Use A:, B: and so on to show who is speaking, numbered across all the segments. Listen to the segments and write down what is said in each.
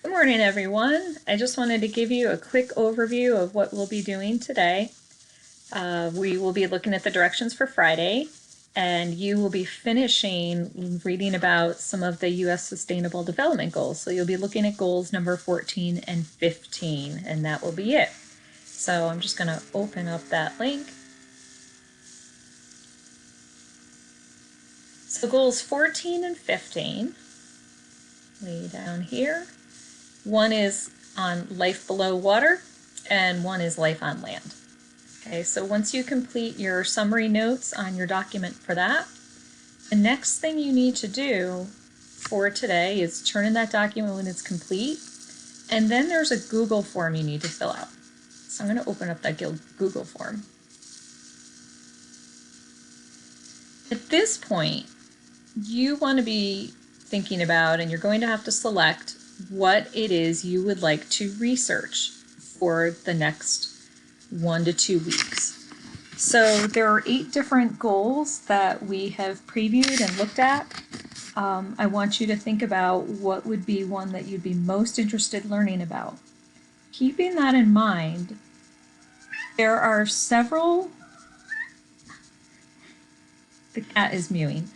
A: Good morning, everyone. I just wanted to give you a quick overview of what we'll be doing today. We will be looking at the directions for Friday, and you will be finishing reading about some of the U.S. Sustainable Development Goals. So you'll be looking at goals number 14 and 15, and that will be it. So I'm just going to open up that link. So goals 14 and 15, way down here. One is on life below water, and one is life on land. Okay, so once you complete your summary notes on your document for that, the next thing you need to do for today is turn in that document when it's complete, and then there's a Google form you need to fill out. So I'm going to open up that Google form. At this point, you want to be thinking about, and you're going to have to select what it is you would like to research for the next 1 to 2 weeks. So there are 8 different goals that we have previewed and looked at. I want you to think about what would be one that you'd be most interested in learning about. Keeping that in mind, there are several, the cat is mewing.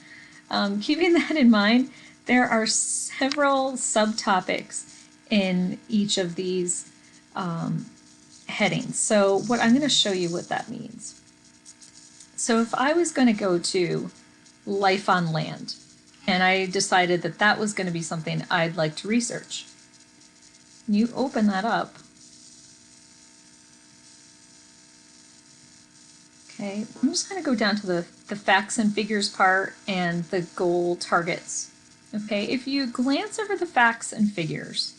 A: Keeping that in mind, there are several subtopics in each of these headings. So what I'm going to show you what that means. So if I was going to go to life on land, and I decided that that was going to be something I'd like to research, you open that up. Okay, I'm just going to go down to the facts and figures part and the goal targets. Okay, if you glance over the facts and figures,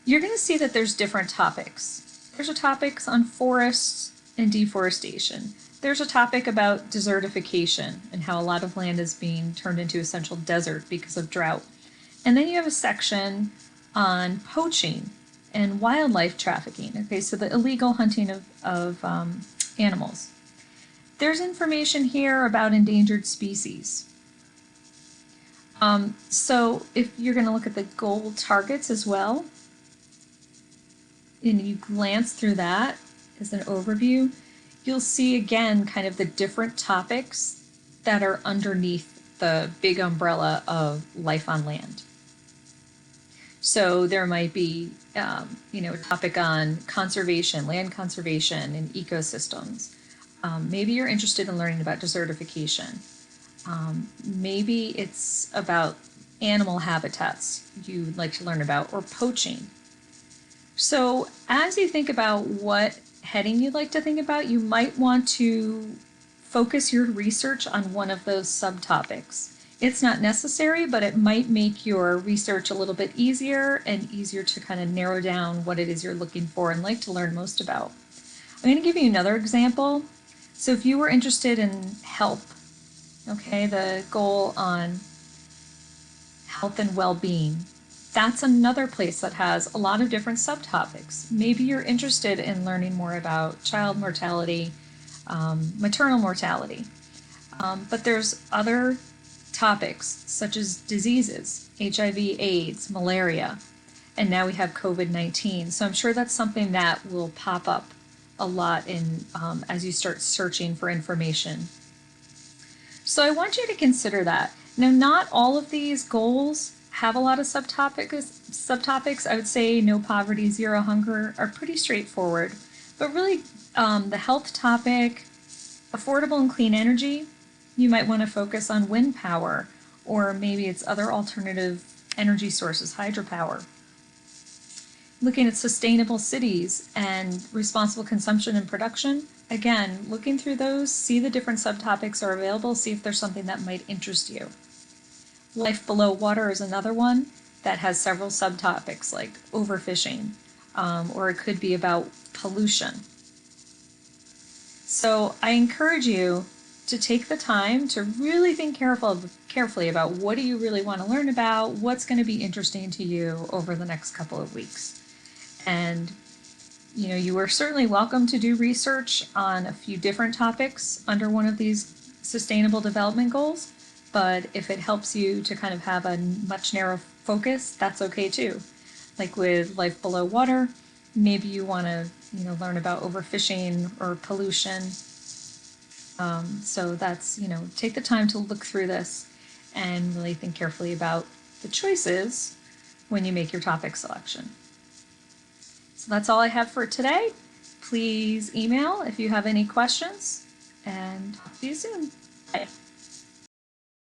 A: you're going to see that there's different topics. There's a topics on forests and deforestation. There's a topic about desertification and how a lot of land is being turned into essential desert because of drought. And then you have a section on poaching and wildlife trafficking. Okay, so the illegal hunting of animals. There's information here about endangered species. So if you're going to look at the goal targets as well, and you glance through that as an overview, you'll see again kind of the different topics that are underneath the big umbrella of life on land. So there might be, a topic on conservation, land conservation, and ecosystems. Maybe you're interested in learning about desertification. Maybe it's about animal habitats you'd like to learn about, or poaching. So as you think about what heading you'd like to think about, you might want to focus your research on one of those subtopics. It's not necessary, but it might make your research a little bit easier and easier to kind of narrow down what it is you're looking for and like to learn most about. I'm going to give you another example. So if you were interested in health, okay, the goal on health and well-being, that's another place that has a lot of different subtopics. Maybe you're interested in learning more about child mortality, maternal mortality, but there's other topics such as diseases, HIV, AIDS, malaria, and now we have COVID-19. So I'm sure that's something that will pop up a lot in as you start searching for information. So I want you to consider that. Now, not all of these goals have a lot of subtopics. I would say no poverty, zero hunger are pretty straightforward, but really the health topic, affordable and clean energy, you might want to focus on wind power, or maybe it's other alternative energy sources, hydropower. Looking at sustainable cities and responsible consumption and production, again, looking through those, see the different subtopics are available, see if there's something that might interest you. Life below water is another one that has several subtopics like overfishing, or it could be about pollution. So I encourage you to take the time to really think carefully about what do you really want to learn about, what's going to be interesting to you over the next couple of weeks. And you are certainly welcome to do research on a few different topics under one of these sustainable development goals, but if it helps you to kind of have a much narrower focus, that's okay too. like with life below water, maybe you want to, learn about overfishing or pollution. So that's, take the time to look through this and really think carefully about the choices when you make your topic selection. So that's all I have for today. Please email if you have any questions, and talk to you soon. Bye.